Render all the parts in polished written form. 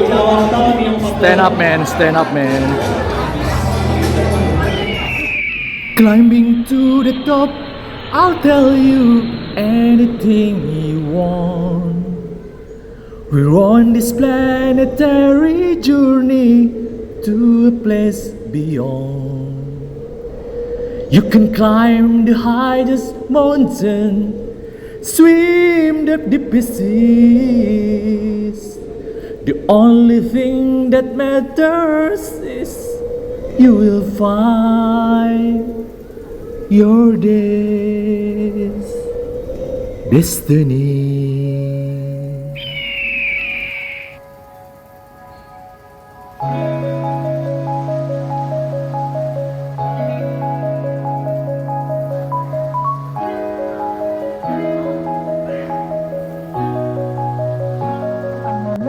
jawatan yang Stand up man, stand up man. Climbing to the top, I'll tell you anything you want. We're on this planetary journey to a place beyond. You can climb the highest mountain, swim the deepest seas. The only thing that matters is you will find your destiny.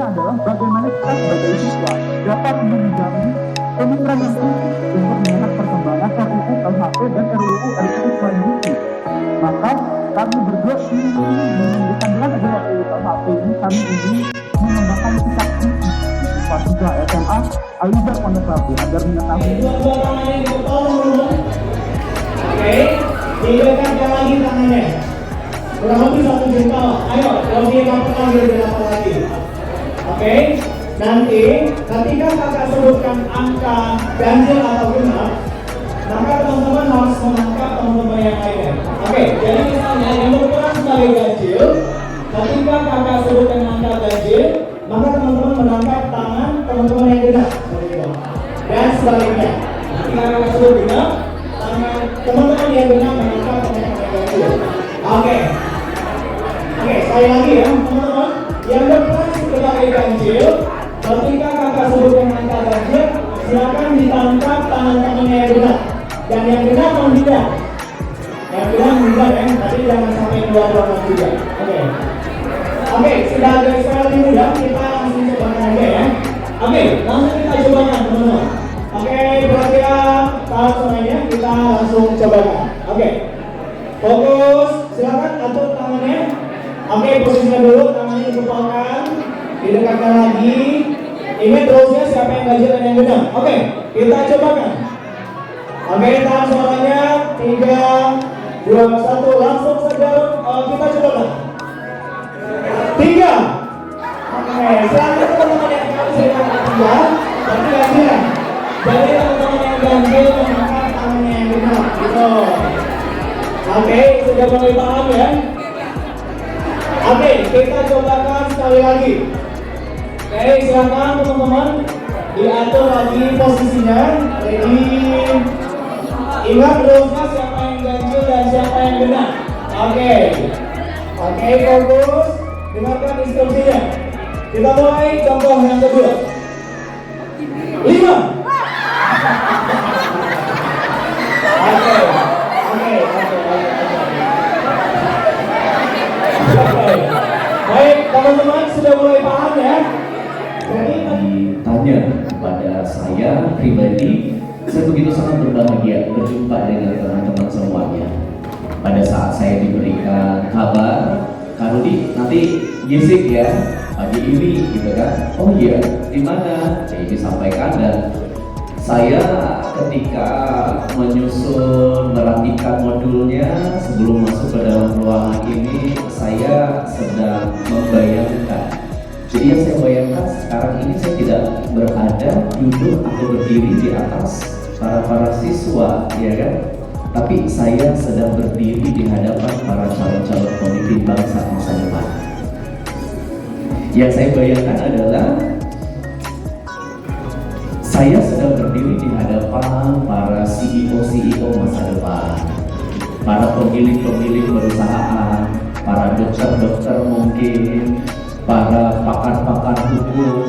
Adalah bagaimana kita sebagai siswa dapat menjamin pemikiran yang kritis untuk melihat perkembangan RUU KUHP dan RUU RUU selanjutnya. Maka kami berdua ingin memberikan dengan adanya RUU KUHP ini, kami ingin mengembangkan sikap kritis di siswa siswa SMA Alibar Pondok Labu agar mengetahui. Oke, digerakkan lagi tangannya. Kurang lebih 1 juta. Ayo, lebih gampang lagi. Oke, nanti ketika kakak sebutkan angka ganjil atau genap, maka teman-teman harus menangkap teman-teman yang lainnya. Oke, jadi misalnya yang berperan sebagai ganjil, ketika kakak sebutkan angka ganjil, maka teman-teman menangkap tangan teman-teman yang genap. Dan sebaliknya, ketika kakak sebut genap, tangan teman-teman yang genap menangkap teman-teman yang ganjil. Oke, sekali lagi ya teman-teman, yang berperan sebagai ganjil, ketika kakak sebutkan angka ganjil, silakan ditangkap tangan temannya yang genap. Dan yang genap menghindar. Yang genap menghindar ya, tapi jangan sampai keluar juga. Oke, sudah ada sekali mudah, kita langsung cobakan aja ya. Oke, langsung kita cobakan teman-teman. Oke, perhatian tahap semuanya, kita langsung cobakan. Oke, fokus, silakan atur tangannya. Oke, posisinya dulu, tangannya dikepalkan, didekatkan lagi. Ingat terusnya siapa yang ganjil dan yang genap. Oke, kita cobakan. Oke, tahan suaranya. 3, 2, 1, langsung saja kita cobakan. 3. Oke, selamat teman-teman yang ganjil dan 3. Tapi ganjil. Jadi teman-teman yang ganjil mengangkat tangannya yang genap. Gitu. Oke, sudah mulai paham ya? Oke, kita cobakan sekali lagi. Oke, silakan teman-teman diatur lagi posisinya. Ready? Ingat terusnya siapa yang ganjil dan siapa yang genap. Oke, fokus. Dengarkan instruksinya. Kita mulai contoh yang kedua. 5. Baik, teman-teman sudah mulai paham ya? Jadi tanya kepada saya pribadi, saya begitu sangat berbahagia berjumpa dengan teman-teman semuanya. Pada saat saya diberikan kabar, Kak Rudi nanti gisik ya pagi ini gitu kan? Oh iya, di mana? Saya disampaikan dan saya ketika menyusun merapikan modulnya sebelum masuk ke dalam ruangan ini, saya sedang membayangkan. Jadi yang saya bayangkan sekarang ini saya tidak berada duduk atau berdiri di atas para siswa, ya kan? Tapi saya sedang berdiri di hadapan para calon-calon pemimpin bangsa masa depan. Yang saya bayangkan adalah saya sedang berdiri di hadapan para CEO masa depan, para pemilik perusahaan, para dokter mungkin, para pakar hukum,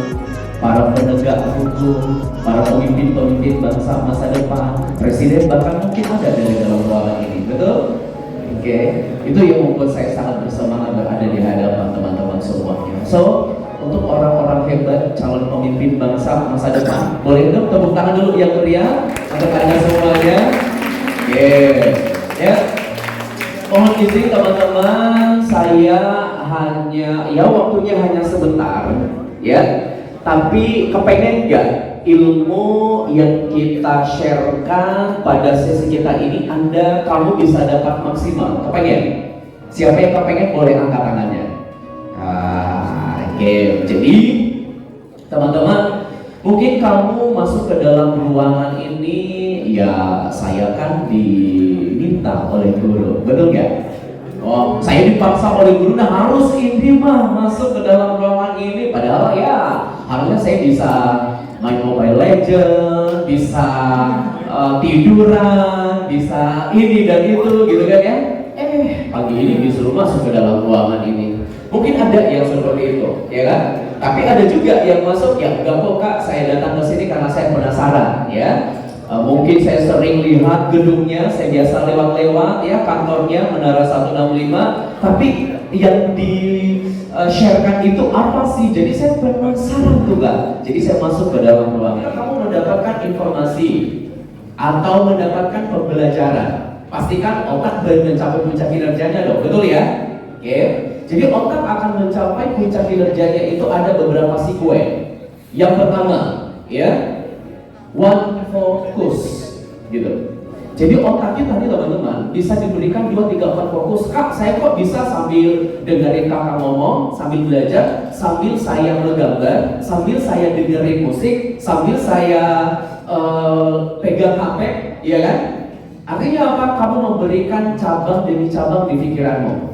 para penegak hukum, para pemimpin bangsa masa depan, presiden bahkan mungkin ada dari dalam ruangan ini, betul? Oke, itu yang membuat saya sangat bersemangat berada di hadapan teman-teman semuanya. So, untuk orang-orang hebat, calon pemimpin bangsa masa depan, boleh dong tepuk tangan dulu yang meriah untuk Anda semuanya. Oke, ya. Mohon izin teman-teman, saya waktunya hanya sebentar, ya. Tapi kepengen nggak ilmu yang kita sharekan pada sesi kita ini kamu bisa dapat maksimal? Kepengen? Siapa yang kepengen boleh angkat tangannya. Oke. Jadi teman-teman, mungkin kamu masuk ke dalam ruangan ini, ya saya kan diminta oleh guru, betul nggak? Oh, saya dipaksa oleh guru, nah harus ini mah masuk ke dalam ruangan ini. Padahal ya harusnya saya bisa main Mobile Legends, bisa tiduran, bisa ini dan itu gitu kan ya. Pagi ini disuruh masuk ke dalam ruangan ini. Mungkin ada yang seperti itu, ya kan? Tapi ada juga yang masuk, ya enggak kok kak, saya datang ke sini karena saya penasaran, ya. Mungkin saya sering lihat gedungnya, saya biasa lewat-lewat, ya, kantornya Menara 165. Tapi yang di sharekan itu apa sih? Jadi saya penasaran tuh kak. Jadi saya masuk ke dalam ruangan. Kamu mendapatkan informasi atau mendapatkan pembelajaran. Pastikan otak baru mencapai puncak kinerjanya dong, betul ya? Oke. Jadi otak akan mencapai puncak kinerjanya itu ada beberapa sekuen. Yang pertama, ya, one focus, gitu. Jadi otaknya tadi teman-teman bisa diberikan 2, 3, 4 fokus. Kak, saya kok bisa sambil dengerin kakak ngomong, sambil belajar, sambil saya menggambar, sambil saya dengerin musik, sambil saya pegang HP, ya kan? Artinya apa? Kamu memberikan cabang demi cabang di pikiranmu.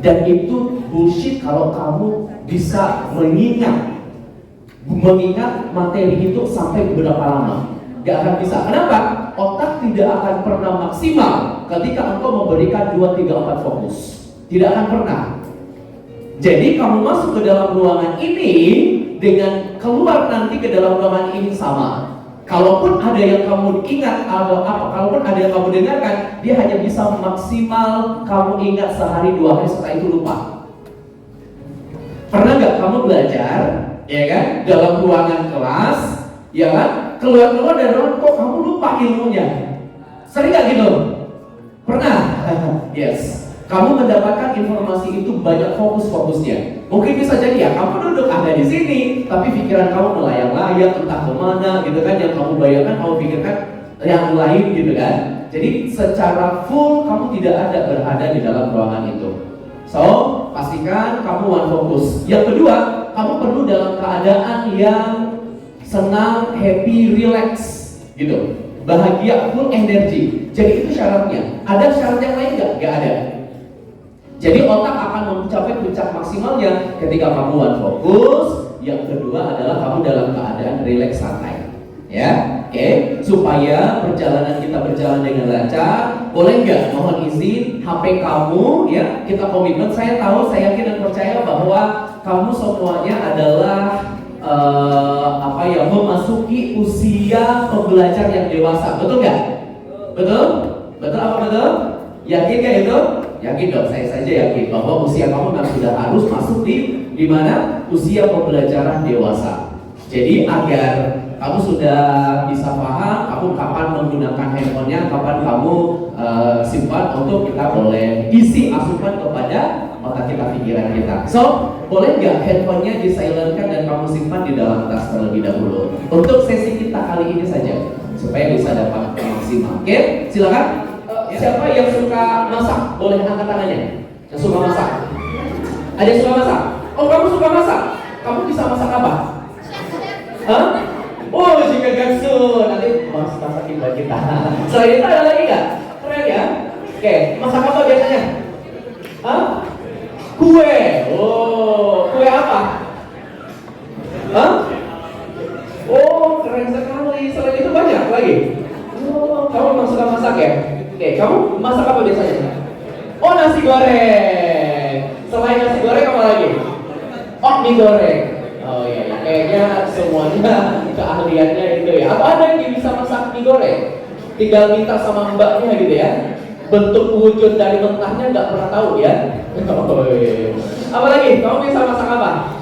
Dan itu bullshit kalau kamu bisa mengingat materi itu sampai berapa lama. Gak akan bisa. Kenapa? Otak tidak akan pernah maksimal ketika engkau memberikan 2, 3, 4 fokus. Tidak akan pernah. Jadi kamu masuk ke dalam ruangan ini dengan keluar nanti ke dalam ruangan ini sama. Kalaupun ada yang kamu ingat atau apa, kalaupun ada yang kamu dengarkan, dia hanya bisa maksimal kamu ingat sehari 2 hari, setelah itu lupa. Pernah nggak kamu belajar, ya kan, dalam ruangan kelas, ya kan, keluar dari ruangan kok kamu lupa ilmunya? Sering nggak gitu? Pernah? Yes. Kamu mendapatkan informasi itu banyak fokusnya. Mungkin bisa jadi ya kamu duduk ada di sini, tapi pikiran kamu melayang-layang entah kemana gitu kan, yang kamu bayangkan, kamu pikirkan yang lain gitu kan. Jadi secara full kamu tidak ada berada di dalam ruangan itu. So, pastikan kamu one fokus. Yang kedua, kamu perlu dalam keadaan yang senang, happy, relax gitu. Bahagia, full energi. Jadi itu syaratnya. Ada syarat yang lain nggak? Nggak ada. Jadi otak akan mencapai puncak maksimalnya ketika kamu one fokus. Yang kedua adalah kamu dalam keadaan relax santai. Ya, oke. Supaya perjalanan kita berjalan dengan lancar, boleh nggak mohon izin HP kamu, ya, kita komitmen. Saya tahu, saya yakin dan percaya bahwa kamu semuanya adalah memasuki usia pembelajar yang dewasa, betul nggak? Betul? Betul apa betul? Yakin nggak itu? Yakin dong, saya saja yakin bahwa usia kamu memang sudah harus masuk di mana usia pembelajaran dewasa. Jadi agar kamu sudah bisa paham, kamu kapan menggunakan handphonenya, kapan kamu simpan untuk kita boleh isi asupan kepada otak kita, pikiran kita. So, boleh nggak handphonenya disilentkan dan kamu simpan di dalam tas terlebih dahulu untuk sesi kita kali ini saja supaya bisa dapat maksimal. Oke, silakan. Siapa yang suka masak? Boleh angkat tangannya. Yang suka masak? Ada yang suka masak? Oh, kamu suka masak? Kamu bisa masak apa? Hah? Oh, chicken katsu. Nanti masakin buat kita. Selain itu ada lagi nggak? Keren ya? Oke, masak apa biasanya? Hah? Kue. Oh, kue apa? Hah? Oh, keren sekali. Selain itu banyak lagi. Oh, kamu memang suka masak ya? Oke, kamu masak apa biasanya? Oh, nasi goreng. Selain nasi goreng apa lagi? Oh, mie goreng. Oh iya, kayaknya semuanya keahliannya gitu ya. Apa ada yang bisa masak mie goreng? Tinggal minta sama mbaknya gitu ya. Bentuk wujud dari mentahnya nggak pernah tahu ya. Oh, iya. Apa lagi? Kamu bisa masak apa?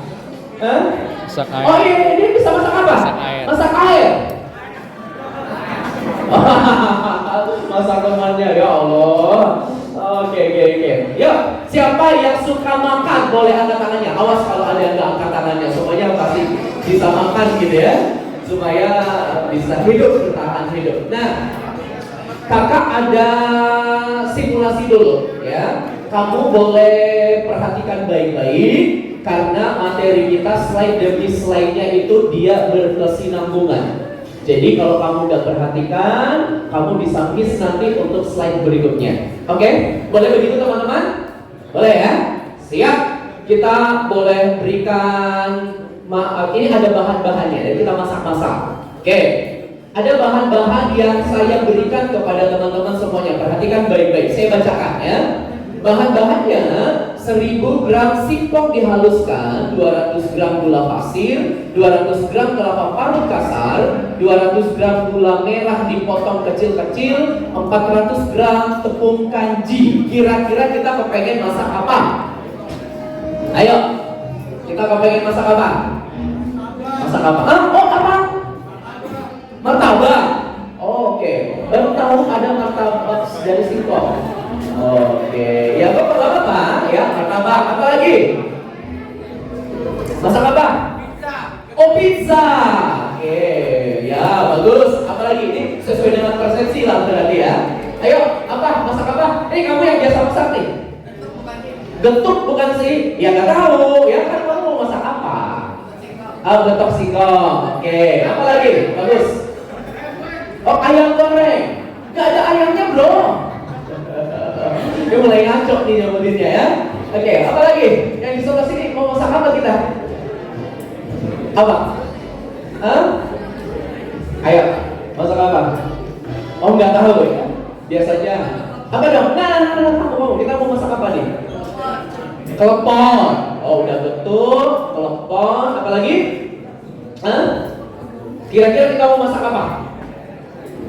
Hah? Masak air. Oh iya, dia bisa masak apa? Masak air. Masak air. Masak temannya, ya Allah. Oke. Yuk, Siapa yang suka makan boleh angkat tangannya. Awas kalau ada yang nggak angkat tangannya, semuanya pasti bisa makan gitu ya, supaya bisa hidup, bertahan hidup. Nah, kakak ada simulasi dulu ya. Kamu boleh perhatikan baik-baik karena materi kita slide demi slide-nya itu dia berkesinambungan. Jadi kalau kamu nggak perhatikan, kamu bisa miss nanti untuk slide berikutnya. Oke? Boleh begitu teman-teman? Boleh ya? Siap? Kita boleh berikan ini ada bahan-bahannya, jadi kita masak-masak. Oke? Ada bahan-bahan yang saya berikan kepada teman-teman semuanya. Perhatikan baik-baik, saya bacakan ya. Bahan-bahannya 1000 gram singkong dihaluskan, 200 gram gula pasir, 200 gram kelapa parut kasar, 200 gram gula merah dipotong kecil-kecil, 400 gram tepung kanji. Kira-kira kita kepengen masak apa? Ayo, kita kepengen masak apa? Masak apa? Oh apa? Martabak. Oh, oke. Baru tahu ada martabak dari singkong. Oke, ya apa ya, martabak. Apa lagi? Masak apa? Pizza. Oh, pizza. Oke, ya bagus. Apa lagi? Ini sesuai dengan persepsi lah berarti ya. Ayo, apa? Masak apa? Ini kamu yang biasa masak nih. Getuk bukan sih? Ya nggak tahu. Ya kan kamu mau masak apa? Getuk singkong. Oke, apa lagi? Bagus. Oh, ayam goreng. Gak ada ayamnya belum. Dia mulai ngaco nih nyebutinnya ya. Oke, apa lagi? Yang di sebelah sini mau masak apa kita? Apa? Hah? Ayo, masak apa? Oh nggak tahu ya? Biasanya apa dong? Nah, aku mau. Kita mau masak apa nih? Klepon. Oh udah betul. Klepon. Apa lagi? Hah? Kira-kira kita mau masak apa?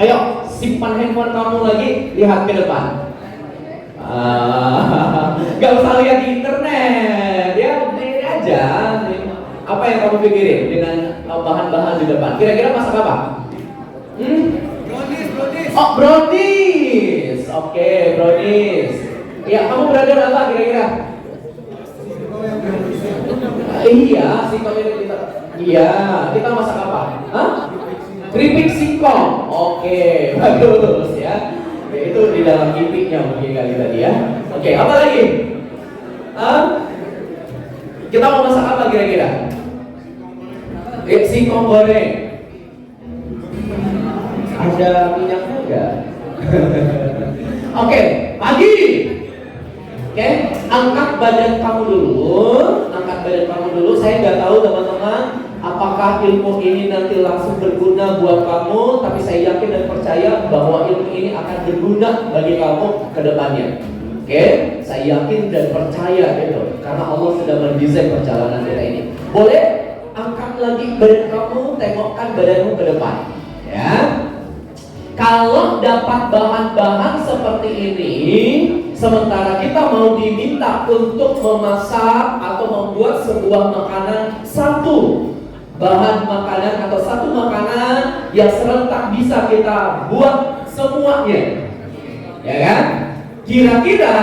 Ayo, simpan handphone kamu lagi, lihat ke depan. Gak usah lihat di internet, ya berdiri aja. Apa yang kamu pikirin dengan bahan-bahan di depan? Kira-kira masak apa? Brownies. Oh, brownies. Oke, brownies. Ya, kamu berada apa kira-kira? Iya, singkong ini kita. Iya, kita masak apa? Hah? Keripik singkong. Oke, bagus ya. Itu di dalam keripiknya mungkin kali tadi ya. Oke, apa lagi? Kita mau masak apa kira-kira? Singkong goreng. Ada minyaknya enggak? Oke, pagi. Oke, angkat badan kamu dulu. Angkat badan kamu dulu. Saya nggak tahu teman-teman, apakah ilmu ini nanti langsung berguna buat kamu, tapi saya yakin dan percaya bahwa ilmu ini akan berguna bagi kamu ke depannya. Oke, saya yakin dan percaya gitu, karena Allah sudah mendesain perjalanan kita ini. Boleh angkat lagi badan kamu, tengokkan badanmu ke depan. Ya, kalau dapat bahan-bahan seperti ini, sementara kita mau diminta untuk memasak atau membuat sebuah makanan, satu bahan makanan atau satu makanan yang serentak bisa kita buat semuanya, ya kan? Kira-kira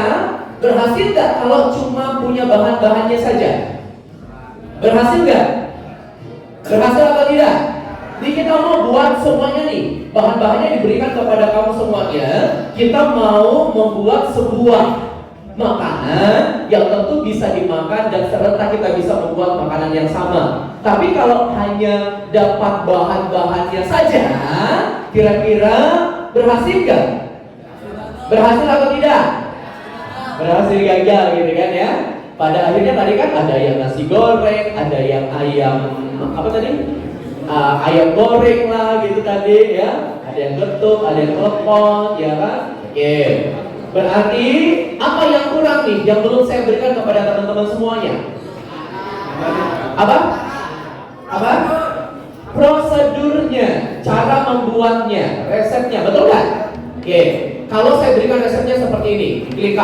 berhasil nggak kalau cuma punya bahan-bahannya saja? Berhasil nggak? Berhasil atau tidak? Jadi kita mau buat semuanya nih, bahan-bahannya diberikan kepada kamu semuanya. Kita mau membuat sebuah makanan yang tentu bisa dimakan dan serentak kita bisa membuat makanan yang sama. Tapi kalau hanya dapat bahan-bahannya saja, kira-kira berhasil nggak? Berhasil atau tidak? Berhasil gagal gitu kan ya. Pada akhirnya tadi kan ada yang nasi goreng, ada yang ayam apa tadi? Ayam goreng lah gitu tadi ya. Ada yang getuk, ada yang telepon, ya kan? Oke. Berarti apa yang kurang nih yang belum saya berikan kepada teman-teman semuanya? Apa? Apa? Prosedurnya, cara membuatnya, resepnya, betul kan? Oke. Kalau saya berikan resepnya seperti ini, klik.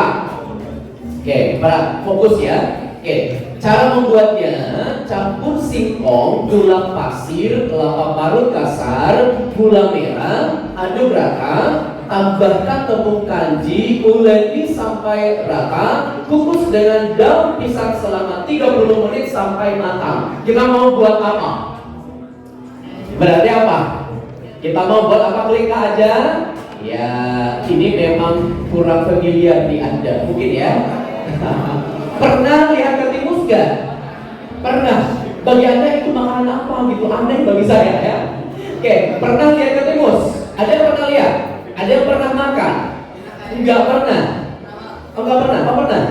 Oke, fokus ya. Oke, cara membuatnya: campur singkong, gula pasir, kelapa parut kasar, gula merah, aduk rata, tambahkan tepung kanji, uleni sampai rata, kukus dengan daun pisang selama 30 menit sampai matang. Kita mau buat apa? Berarti apa? Kita mau buat apa? Klik aja. Ya, ini memang kurang familiar di Anda, mungkin ya. Pernah lihat ketimus gak? Pernah. Bagi Anda itu makanan apa gitu? Aneh bagi saya ya. Oke, pernah lihat ketimus? Ada yang pernah lihat? Ada yang pernah makan? Enggak pernah. Oh, enggak pernah? Oh, pernah?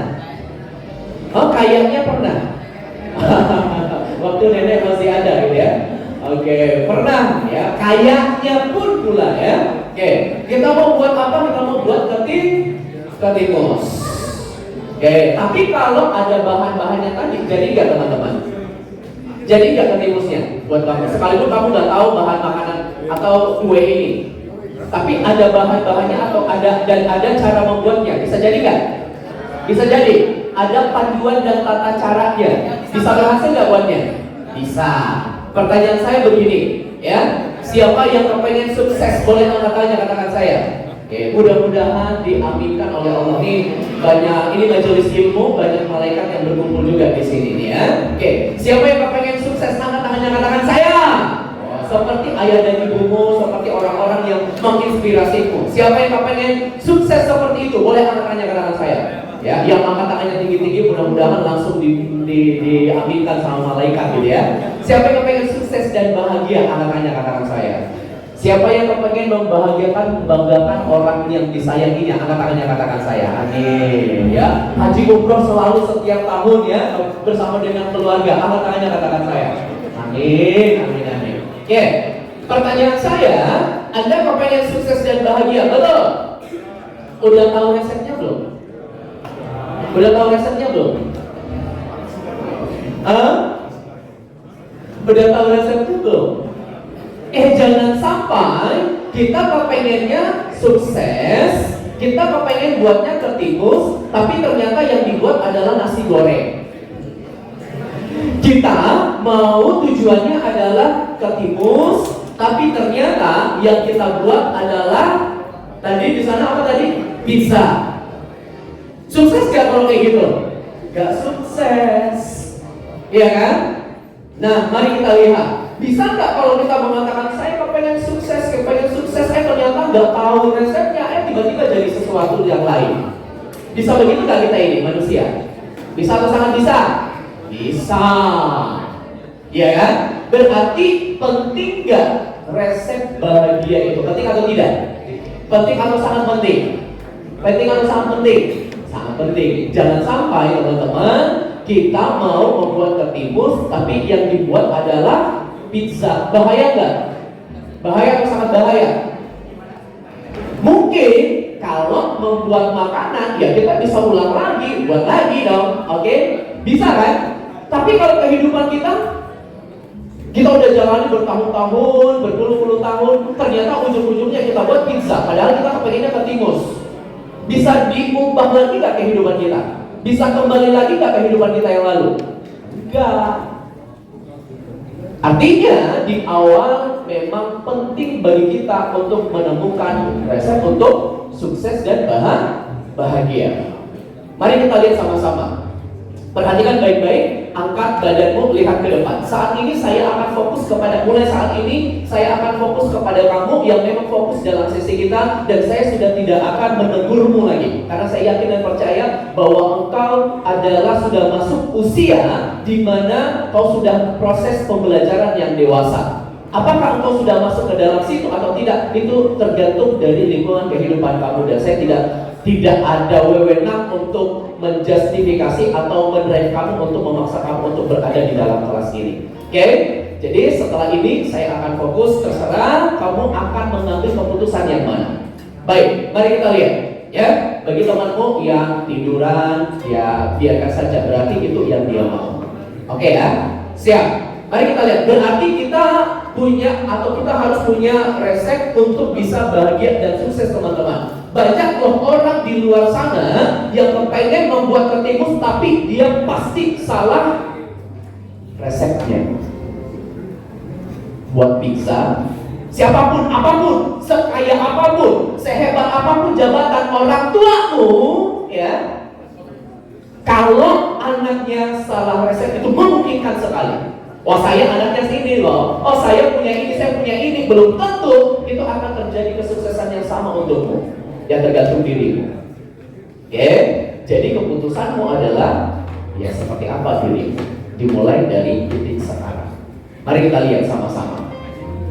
Oh, kayaknya pernah. Waktu nenek masih ada gitu ya. Oke, pernah ya. Kayaknya pun pula ya. Oke, kita mau buat apa? Kita mau buat ketimus. Oke, tapi kalau ada bahan-bahannya tadi, jadi nggak teman-teman? Jadi nggak ketimusnya buat kamu? Sekalipun kamu nggak tahu bahan makanan atau kue ini, tapi ada bahan-bahannya atau ada cara membuatnya. Bisa jadi nggak? Bisa jadi. Ada panduan dan tata caranya. Bisa berhasil nggak buatnya? Bisa. Pertanyaan saya begini, ya. Siapa yang kepengen sukses? Boleh angkat tangan, katakan saya. Oke, mudah-mudahan diaminkan oleh Allah. Ini majelis ilmu, banyak malaikat yang berkumpul juga di sini nih ya. Oke, siapa yang kepengen sukses? Angkat tangannya, katakan saya. Seperti ayah dan ibumu, seperti orang-orang yang menginspirasimu. Siapa yang kepengen sukses seperti itu? Boleh angkat tangannya, katakan saya. Ya, yang angkat tangannya tinggi-tinggi mudah-mudahan langsung diaminkan sama malaikat gitu ya. Siapa yang kepengen sukses dan bahagia? Angkat tangannya, katakan saya. Siapa yang kepengen membahagiakan, membanggakan orang yang disayanginya? Angkat tangannya, katakan saya. Amin. Ya, haji umroh selalu setiap tahun ya bersama dengan keluarga. Angkat tangannya, katakan saya. Amin. Amin. Amin. Oke, pertanyaan saya, Anda kepengen sukses dan bahagia, betul? Udah tahu resepnya belum? Udah tahu resepnya belum? Udah tahu resepnya belum? Jangan sampai kita kepengennya sukses, kita kepengen buatnya ketimus, tapi ternyata yang dibuat adalah nasi goreng. Kita mau tujuannya adalah ketimus, tapi ternyata yang kita buat adalah tadi di sana apa tadi? Pizza. Sukses gak kalau kayak gitu? Gak sukses, iya kan? Nah, mari kita lihat. Bisa nggak kalau kita mengatakan saya kepengen sukses, ternyata nggak tahu resepnya, tiba-tiba jadi sesuatu yang lain. Bisa begitu nggak kita ini manusia? Bisa atau sangat bisa? Bisa. Iya kan? Berarti penting nggak resep bahagia itu? Penting atau tidak? Penting atau sangat penting? Penting atau sangat penting? Sangat penting. Jangan sampai teman-teman kita mau membuat ketimus, tapi yang dibuat adalah pizza. Bahaya nggak? Bahaya atau sangat bahaya? Mungkin kalau membuat makanan, ya kita bisa ulang lagi, buat lagi dong, oke? Bisa kan? Tapi kalau kehidupan kita udah jalani bertahun-tahun, berpuluh-puluh tahun, ternyata ujung-ujungnya kita buat pizza, padahal kita kepengennya ketimus. Bisa diubah lagi nggak kehidupan kita? Bisa kembali lagi nggak kehidupan kita yang lalu? Enggak. Artinya di awal memang penting bagi kita untuk menemukan resep untuk sukses dan bahagia. Mari kita lihat sama-sama. Perhatikan baik-baik, angkat badanmu, lihat ke depan. Saat ini saya akan fokus kepada, mulai saat ini saya akan fokus kepada kamu yang memang fokus dalam sesi kita, dan saya sudah tidak akan menegurmu lagi, karena saya yakin dan percaya bahwa engkau adalah sudah masuk usia di mana kau sudah proses pembelajaran yang dewasa. Apakah engkau sudah masuk ke dalam situ atau tidak, itu tergantung dari lingkungan kehidupan kamu, dan saya tidak ada wewenang untuk menjustifikasi atau mendrive kamu untuk memaksa kamu untuk berada di dalam kelas ini. Oke? Jadi setelah ini saya akan fokus, terserah kamu akan mengambil keputusan yang mana. Baik, mari kita lihat ya. Bagi temanmu yang tiduran, ya biarkan saja, berarti itu yang dia mau. Oke ya? Siap. Mari kita lihat, berarti kita punya atau kita harus punya resep untuk bisa bahagia dan sukses, teman-teman. Banyak loh orang di luar sana yang kepengen membuat ketimus, tapi dia pasti salah resepnya. Buat pizza Siapapun, apapun, sekaya apapun, sehebat apapun jabatan orang tuamu, ya, kalau anaknya salah resep itu memungkinkan sekali. Oh, saya anaknya sini loh. Oh, saya punya ini, saya punya ini. Belum tentu itu akan terjadi kesuksesan yang sama untukmu. Yang tergantung dirimu. Oke? Jadi keputusanmu adalah ya seperti apa dirimu. Dimulai dari titik sekarang. Mari kita lihat sama-sama.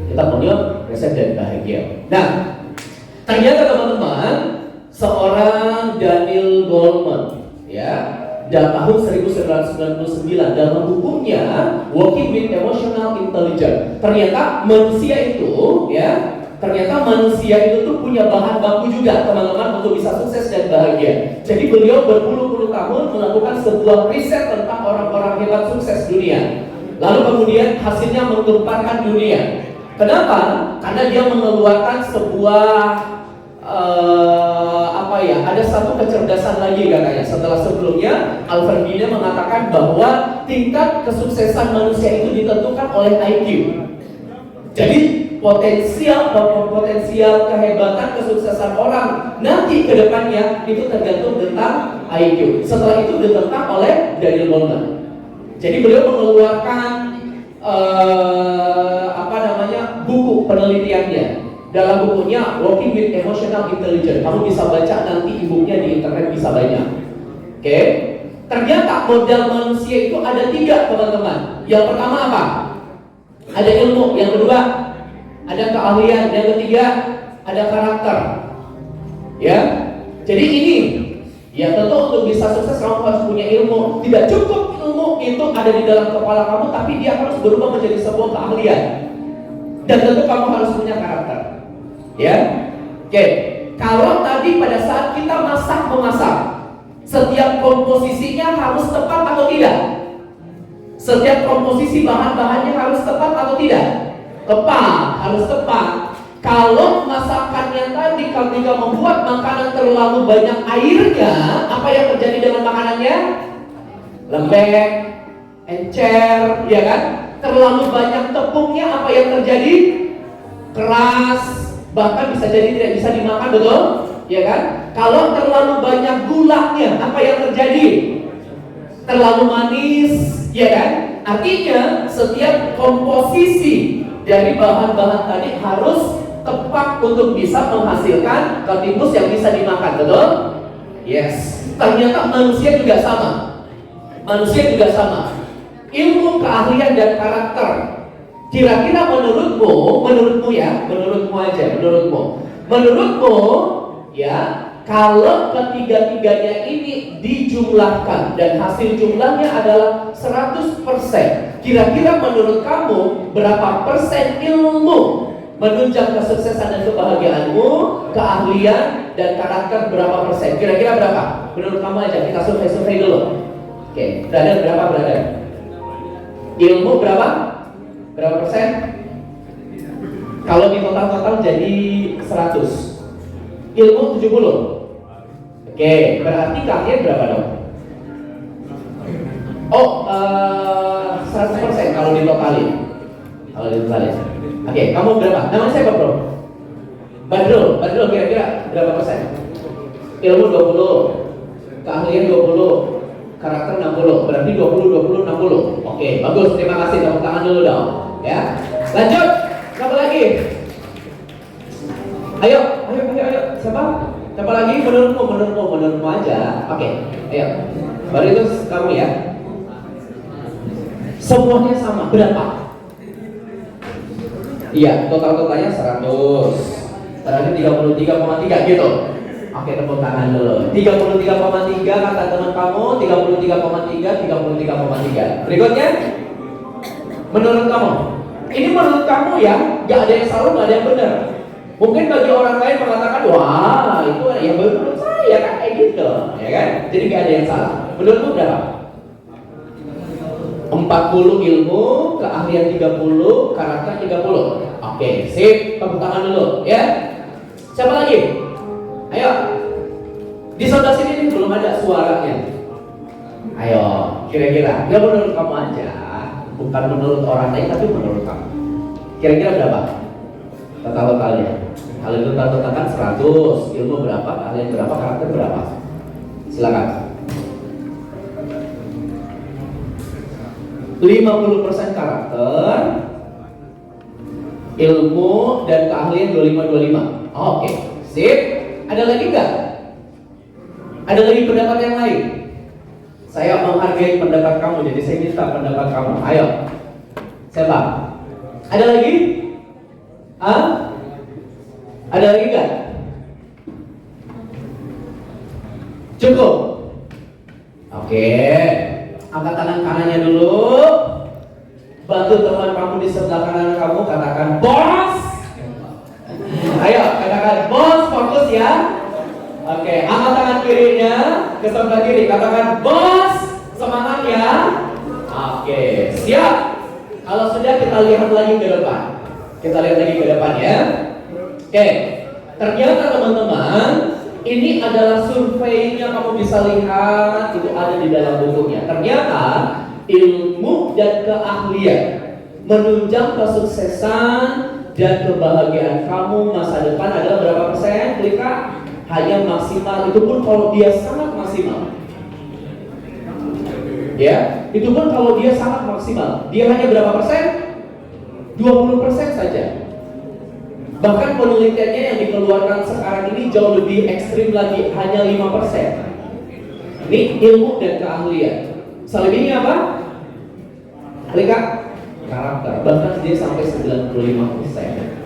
Kita punya resep dan bahagia. Nah, ternyata teman-teman, seorang Daniel Goleman, ya, tahun 1999 dalam bukunya Working with Emotional Intelligence, ternyata manusia itu, ya, ternyata manusia itu tuh punya bahan baku juga, teman-teman, untuk bisa sukses dan bahagia. Jadi beliau berpuluh-puluh tahun melakukan sebuah riset tentang orang-orang hebat sukses dunia. Lalu kemudian hasilnya menggemparkan dunia. Kenapa? Karena dia mengeluarkan sebuah ada satu kecerdasan lagi katanya. Setelah sebelumnya Alfred Gine mengatakan bahwa tingkat kesuksesan manusia itu ditentukan oleh IQ. Jadi potensial kehebatan kesuksesan orang nanti ke depannya itu tergantung tentang IQ. Setelah itu ditentang oleh Daniel Goleman. Jadi beliau mengeluarkan buku penelitiannya. Dalam bukunya Working with Emotional Intelligence, kamu bisa baca nanti e-booknya di internet, bisa banyak. Oke? Ternyata modal manusia itu ada 3, teman-teman. Yang pertama apa? Ada ilmu. Yang kedua, ada keahlian. Yang ketiga, ada karakter. Ya? Jadi ini, ya tentu untuk bisa sukses kamu harus punya ilmu. Tidak cukup ilmu itu ada di dalam kepala kamu, tapi dia harus berubah menjadi sebuah keahlian. Dan tentu kamu harus punya karakter. Ya, oke. Kalau tadi pada saat kita memasak, setiap komposisinya harus tepat atau tidak? Setiap komposisi bahan-bahannya harus tepat atau tidak? Tepat, harus tepat. Kalau masakannya tadi ketika membuat makanan terlalu banyak airnya, apa yang terjadi dengan makanannya? Lembek, encer, ya kan? Terlalu banyak tepungnya, apa yang terjadi? Keras. Bahkan bisa jadi tidak bisa dimakan, betul? Ya kan? Kalau terlalu banyak gulanya, apa yang terjadi? Terlalu manis, ya kan? Artinya setiap komposisi dari bahan-bahan tadi harus tepat untuk bisa menghasilkan ketimus yang bisa dimakan, betul? Yes. Ternyata manusia juga sama. Manusia juga sama. Ilmu, keahlian, dan karakter. Kira-kira menurutmu ya, kalau ketiga-tiganya ini dijumlahkan dan hasil jumlahnya adalah 100%, kira-kira menurut kamu berapa persen ilmu menunjang kesuksesan dan kebahagiaanmu, keahlian dan karakter berapa persen? Kira-kira berapa? Menurut kamu aja, kita survei dulu. Oke, berapa? Ilmu berapa? Berapa persen? Kalau di total jadi 100. Ilmu 70. Oke, berarti keahlian berapa dong? 100% kalau ditotalin. Oke, kamu berapa? Namanya siapa, bro? Badrul kira-kira berapa persen? Ilmu 20, keahlian 20, karakter 60, berarti 20, 60. Oke, bagus, terima kasih, tepuk tangan dulu dong. Ya, lanjut, siapa lagi? Ayo, siapa lagi? Menurutmu aja. Oke, ayo, baru itu kamu ya. Semuanya sama, berapa? Iya, totalnya 100. Berarti 33,3 gitu. Oke, tepuk tangan dulu. 33,3 kata teman kamu, 33,3. Berikutnya, menurut kamu, ini menurut kamu ya, gak ada yang salah, gak ada yang benar. Mungkin bagi orang lain mengatakan, wah itu ya menurut saya kan kayak gitu, ya kan? Jadi gak ada yang salah. Menurutmu berapa? 40 ilmu, keahlian 30, karakter 30. Oke, sip, tepuk tangan dulu, ya. Siapa lagi? Ayo, di sebelah sini nih belum ada suaranya. Ayo, kira-kira, ya menurut kamu aja, bukan menurut orang lain tapi menurut kamu. Kira-kira berapa? Totalnya. Kalau itu totalkan 100, ilmu berapa, keahlian berapa, karakter berapa? Silakan. 50% karakter, ilmu dan keahlian 25-25. Oke, sip. Ada lagi nggak? Ada lagi pendapat yang lain? Saya menghargai pendapat kamu, jadi saya minta pendapat kamu. Ayo, siapa? Ada lagi? Hah? Ada lagi nggak? Cukup. Oke, angkat tangan kanannya dulu. Bantu teman kamu di sebelah kanan kamu, katakan bos. Ayo, katakan bos, fokus ya. Oke, angkat tangan kirinya ke sebelah kiri, katakan bos, semangat ya. Oke, siap. Kalau sudah, kita lihat lagi ke depan. Kita lihat lagi ke depan ya. Oke, ternyata teman-teman, ini adalah surveinya, kamu bisa lihat itu ada di dalam bukunya. Ternyata ilmu dan keahlian menunjang kesuksesan dan kebahagiaan kamu masa depan adalah berapa persen? Klik. Hanya maksimal, itu pun kalau dia sangat maksimal. Ya, itu pun kalau dia sangat maksimal. Dia hanya berapa persen? 20% saja. Bahkan penelitiannya yang dikeluarkan sekarang ini jauh lebih ekstrim lagi, hanya 5%. Ini ilmu dan keahlian. Selebihnya apa? Klik. Karakter. Bahkan dia sampai 95%.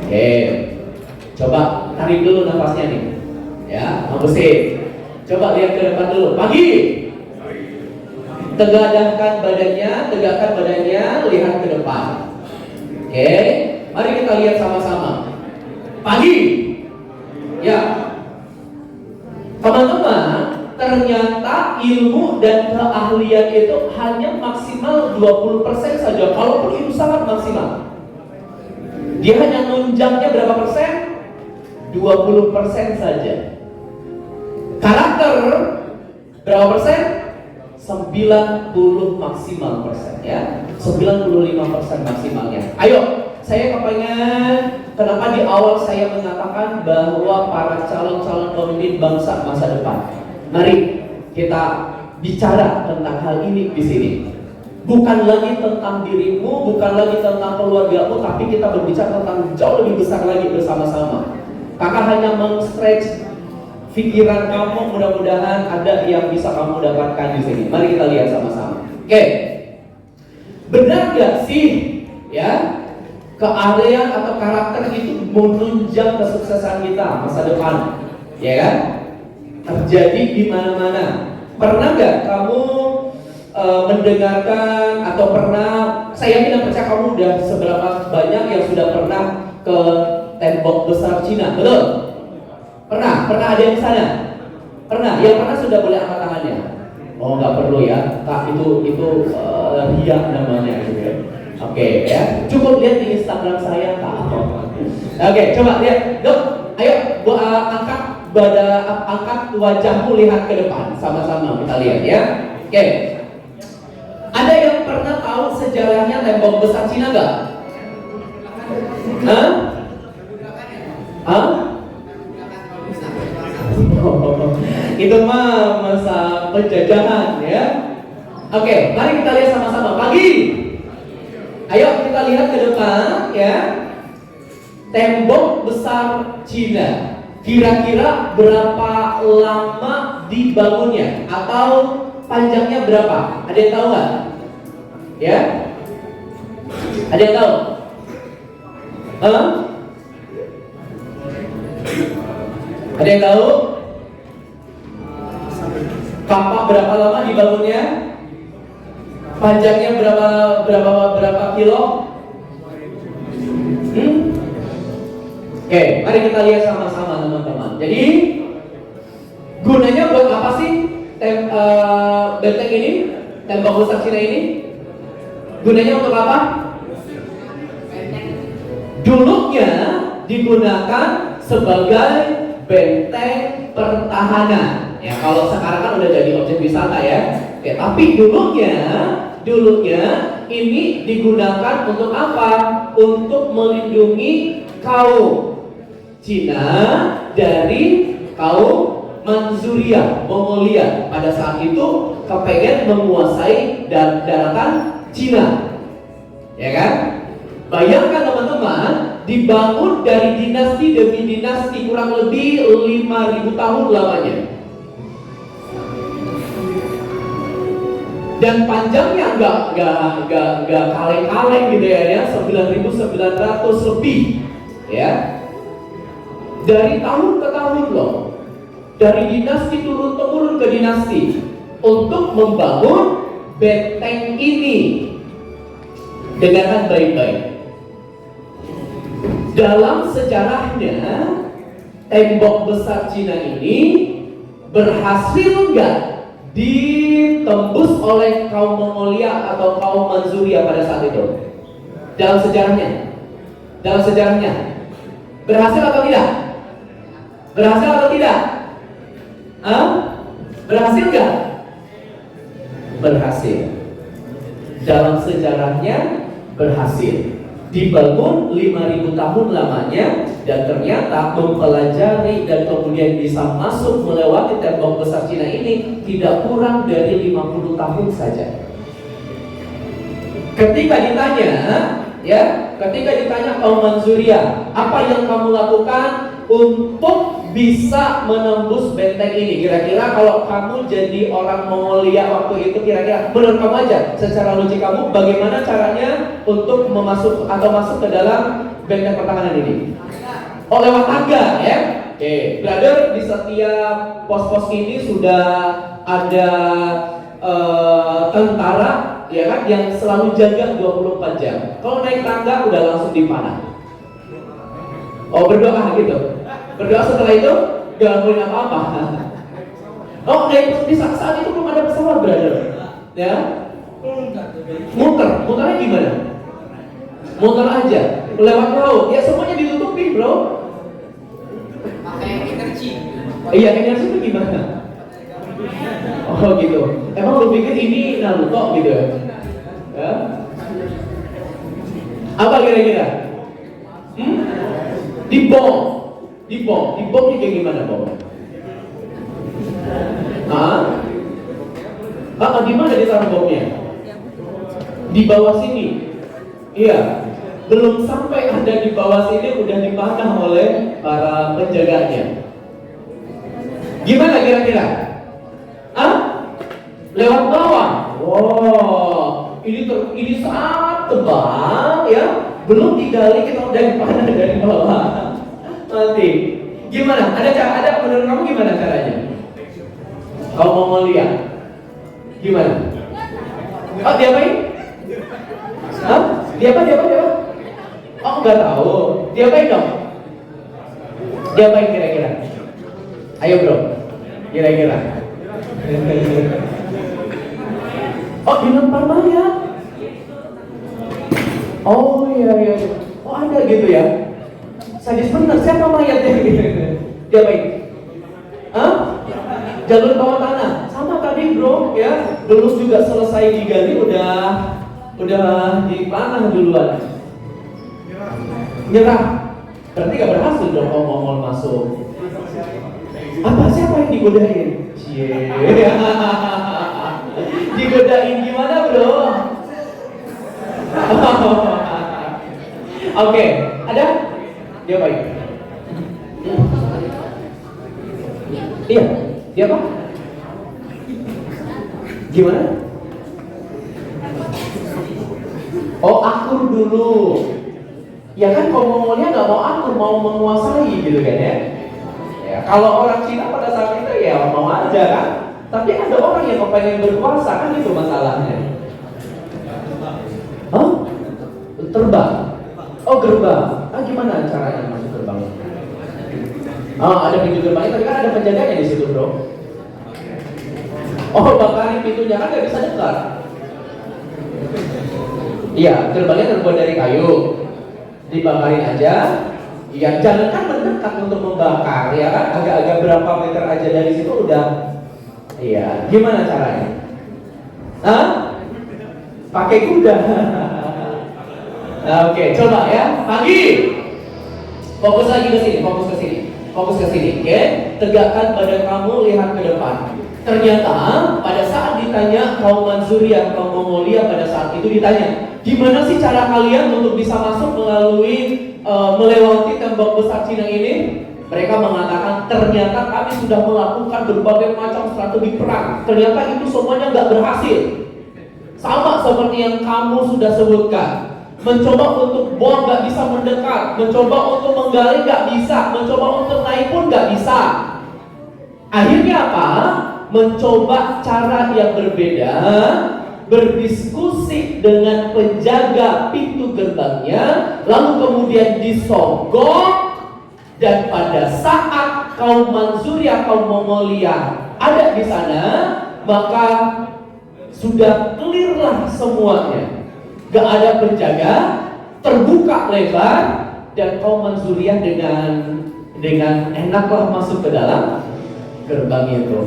Oke, coba tarik dulu nafasnya nih, ya, hambusin. Coba lihat ke depan dulu, pagi. Tegakkan badannya, lihat ke depan. Oke, mari kita lihat sama-sama. Pagi, ya, teman-teman. Ternyata ilmu dan keahlian itu hanya maksimal 20% saja, walaupun itu sangat maksimal. Dia hanya nunjangnya berapa persen? 20% saja. Karakter berapa persen? 90 maksimal persen ya. 95% maksimalnya. Ayo, saya kepengen, kenapa di awal saya mengatakan bahwa para calon-calon pemimpin bangsa masa depan. Mari kita bicara tentang hal ini di sini. Bukan lagi tentang dirimu, bukan lagi tentang keluargamu, tapi kita berbicara tentang jauh lebih besar lagi bersama-sama. Kakak hanya meng-stretch pikiran kamu, mudah-mudahan ada yang bisa kamu dapatkan di sini. Mari kita lihat sama-sama. Oke, benar gak sih, ya, keahlian atau karakter itu menunjang kesuksesan kita masa depan, ya kan? Terjadi di mana-mana. Pernah gak kamu mendengarkan atau pernah, saya yakin dan percaya kamu udah seberapa banyak yang sudah pernah ke tembok besar Cina, betul? Pernah ada yang di sana? Pernah? Yang pernah sudah boleh angkat tangannya? Oh, nggak perlu ya, Kak, itu riak namanya gitu ya. Oke, ya, cukup lihat di Instagram saya, Kak. Oke, coba lihat, dok, ayo angkat wajahmu, lihat ke depan, sama-sama kita lihat ya. Oke. Ada yang pernah tahu sejarahnya tembok besar Cina nggak? Hah? Itu mah masa penjajahan ya. Oke, mari kita lihat sama-sama. Pagi. Ayo kita lihat ke depan ya. Tembok besar Cina. Kira-kira berapa lama dibangunnya atau panjangnya berapa? Ada yang tahu nggak? Ya? Ada yang tahu? Ada yang tahu? Kapak berapa lama dibangunnya? Panjangnya berapa kilo? Oke, mari kita lihat sama-sama teman-teman. Jadi gunanya buat apa sih benteng ini? Tembok besar Cina ini? Gunanya untuk apa? Dulunya digunakan sebagai benteng pertahanan. Ya, kalau sekarang kan udah jadi objek wisata ya. Oke, tapi dulunya dulunya ini digunakan untuk apa? Untuk melindungi kaum Cina dari kaum Manchuria, Mongolia. Pada saat itu kepengen menguasai daratan Cina, ya kan? Bayangkan teman-teman, dibangun dari dinasti demi dinasti kurang lebih 5.000 tahun lamanya. Dan panjangnya nggak kaleng-kaleng gitu ya, 9.900 lebih, ya. Dari tahun ke tahun loh, dari dinasti turun temurun ke dinasti untuk membangun benteng ini. Dengarkan baik-baik. Dalam sejarahnya, tembok besar Cina ini berhasil nggak ditembus oleh kaum Mongolia atau kaum Manchuria pada saat itu? Dalam sejarahnya, berhasil atau tidak? Berhasil atau tidak? Berhasil nggak? Berhasil. Dalam sejarahnya berhasil. Dibangun 5.000 tahun lamanya, dan ternyata mempelajari dan kemudian bisa masuk melewati tembok besar Cina ini tidak kurang dari 50 tahun saja. Ketika ditanya kaum Manchuria, apa yang kamu lakukan untuk bisa menembus benteng ini? Kira-kira kalau kamu jadi orang Mongolia waktu itu, kira-kira menurut kamu aja, secara logik kamu, bagaimana caranya untuk masuk ke dalam benteng pertahanan ini? Oh, lewat tangga, ya? Oke, brother, di setiap pos-pos ini sudah ada tentara, ya kan, yang selalu jaga 24 jam. Kalau naik tangga udah langsung dipanah. Oh, berdoa gitu. Berdoa setelah itu gak ngelakuin apa-apa. Oh, naik di saat itu belum ada pesawat, brother. Ya. Muternya gimana? Muter aja, lewat laut. Ya semuanya ditutupi, bro. Pakai energi. Iya, energi itu gimana? Oh gitu. Emang lu pikir ini Naruto gitu ya? Ya? Apa kira-kira? Dibom nih kayak gimana bom? Di mana ditaruh bomnya? Di bawah sini. Iya. Belum sampai ada di bawah sini udah dipanah oleh para penjaganya. Gimana kira-kira? Lewat bawah. Wow, ini sangat tebal ya. Belum digali kita udah dipanah dari bawah. Nanti gimana? Ada menurut kamu gimana caranya? Kamu mau lihat? Gimana? Oh, diapain? Diapa? Oh, nggak tahu. Diapain dong? Diapain kira-kira? Ayo bro, kira-kira. Oh, dilempar mayat. Oh iya. Oh ada gitu ya. Sadis bener, siapa mayatnya gitu? Diapain? Jalur bawah tanah. Sama tadi bro ya. Belum juga selesai digali udah dipanah duluan. Nyerah. Berarti gak berhasil dong ngomong masuk. Siapa yang digodain? Cie. Digodain gimana bro? Oke, ada? Dia baik. Iya, dia apa? Gimana? Oh, akur dulu. Ya kan kalau Mongolia nggak mau akur, mau menguasai gitu kan ya. Ya, kalau orang Cina pada saat itu ya mau aja kan. Tapi ada orang yang pengen berkuasa, kan itu masalahnya. Terbang? Oh, gerbang. Gimana caranya masuk gerbang? Ada pintu gerbangnya, tapi kan ada penjaganya di situ, bro. Oh, bakarin pintunya kan nggak bisa dekat. Iya, gerbangnya terbuat dari kayu. Dibakarin aja. Ya, jangan kan mendekat untuk membakar, ya kan? Agak-agak berapa meter aja dari situ udah. Iya, gimana caranya? pakai kuda. Nah, oke, coba ya. Pagi. Fokus lagi ke sini, fokus ke sini. Fokus ke sini, oke? Tegakkan badan kamu, lihat ke depan. Ternyata pada saat ditanya kaum Manzuriyah, kaum Mongolia pada saat itu ditanya, gimana sih cara kalian untuk bisa masuk melalui melewati tembok besar Cina ini? Mereka mengatakan ternyata kami sudah melakukan berbagai macam strategi perang. Ternyata itu semuanya nggak berhasil. Sama seperti yang kamu sudah sebutkan. Mencoba untuk bom nggak bisa mendekat, mencoba untuk menggali nggak bisa, mencoba untuk naik pun nggak bisa. Akhirnya apa? Mencoba cara yang berbeda, berdiskusi dengan penjaga pintu gerbangnya, lalu kemudian disogok. Dan pada saat kaum Manzuriyah, kaum Mongolia ada di sana, maka sudah clear lah semuanya. Gak ada penjaga, terbuka lebar, dan kaum Manzuriyah dengan enaklah masuk ke dalam gerbang itu.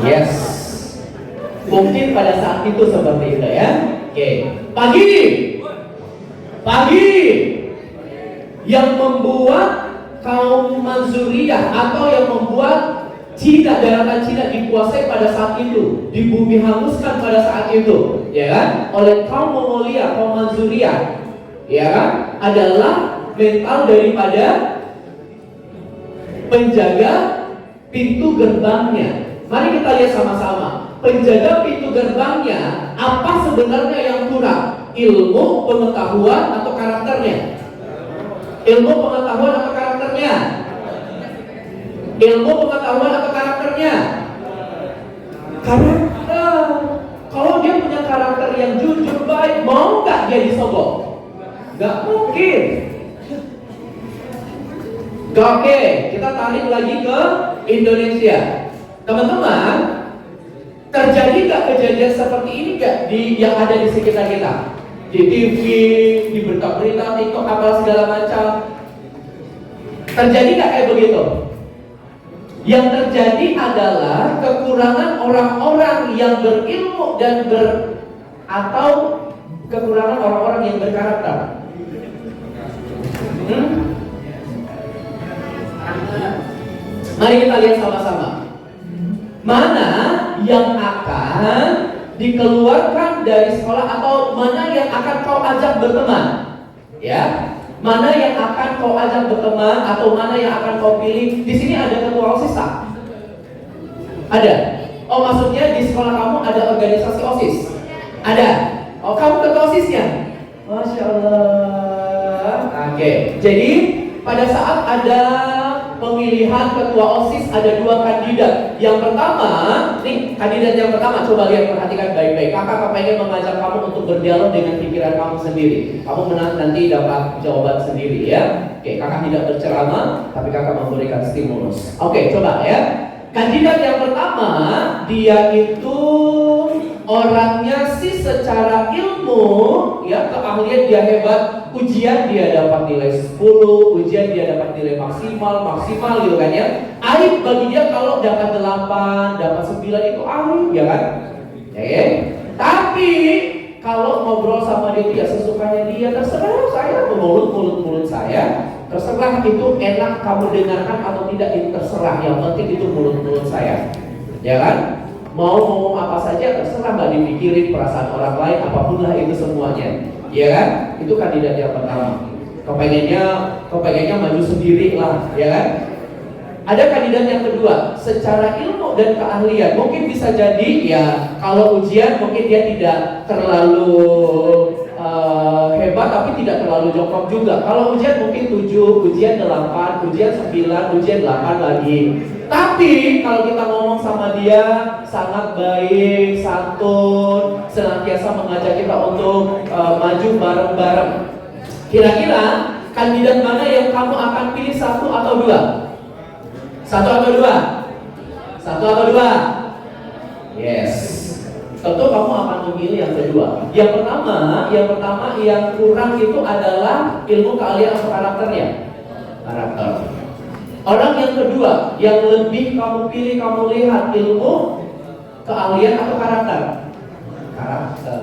Yes, mungkin pada saat itu seperti itu ya. Oke, pagi yang membuat kaum Manzuriyah atau yang membuat Cina, daratan Cina dikuasai pada saat itu, di bumi hanguskan pada saat itu, ya kan? Oleh kaum Mongolia, kaum Manzuriyah, ya kan? Adalah mental daripada penjaga pintu gerbangnya. Mari kita lihat sama-sama. Penjaga pintu gerbangnya, apa sebenarnya yang kurang? Ilmu, pengetahuan, atau karakternya? Ilmu, pengetahuan, atau karakternya? Ilmu, pengetahuan, atau karakternya? Karakter. Kalau dia punya karakter yang jujur, baik, mau nggak dia disogok? Nggak mungkin. Oke, kita tarik lagi ke Indonesia. Teman-teman, terjadi nggak kejadian seperti ini nggak yang ada di sekitar kita? Di TV, di berita-berita, TikTok, apa segala macam. Terjadi nggak kayak begitu? Yang terjadi adalah kekurangan orang-orang yang berilmu dan atau kekurangan orang-orang yang berkarakter. Mari kita lihat sama-sama. Mana yang akan dikeluarkan dari sekolah atau mana yang akan kau ajak berteman? Ya, mana yang akan kau ajak berteman atau mana yang akan kau pilih? Di sini ada ketua OSIS tak? Ada. Oh, maksudnya di sekolah kamu ada organisasi OSIS? Ada. Oh, kamu ketua OSISnya? Masya Allah. Oke. Jadi pada saat ada pemilihan ketua OSIS ada dua kandidat. Yang pertama, nih kandidat yang pertama, coba lihat, perhatikan baik-baik. Kakak pengen mengajak kamu untuk berdialog dengan pikiran kamu sendiri. Kamu nanti dapat jawaban sendiri ya. Oke, kakak tidak berceramah, tapi kakak memberikan stimulus. Oke, coba ya. Kandidat yang pertama, dia itu orangnya sih secara ilmu, ya keahlian dia hebat, ujian dia dapat nilai 10, ujian dia dapat nilai maksimal gitu kan ya. Aib bagi dia kalau dapat 8, dapat 9 itu aib ya kan. Ya. Tapi kalau ngobrol sama dia sesukanya dia, terserah saya, mulut saya. Terserah itu enak kamu dengarkan atau tidak, itu terserah. Yang penting itu mulut saya, ya kan? Mau ngomong apa saja terserah, nggak dipikirin perasaan orang lain, apapun lah itu semuanya, ya kan? Itu kandidat yang pertama. Kepengennya maju sendiri lah, ya kan? Ada kandidat yang kedua, secara ilmu dan keahlian mungkin bisa jadi ya kalau ujian mungkin dia tidak terlalu hebat tapi tidak terlalu jongkok juga. Kalau ujian mungkin 7, ujian 8, ujian 9, ujian 8 lagi. Tapi kalau kita ngomong sama dia sangat baik, santun, senantiasa mengajak kita untuk maju bareng-bareng. Kira-kira kandidat mana yang kamu akan pilih, 1 atau 2? 1 atau 2? 1 atau 2? Yes. Tentu kamu akan memilih yang kedua. Yang pertama yang kurang itu adalah ilmu, keahlian atau karakternya. Karakter. Orang yang kedua, yang lebih kamu pilih, kamu lihat ilmu, keahlian atau karakter? Karakter.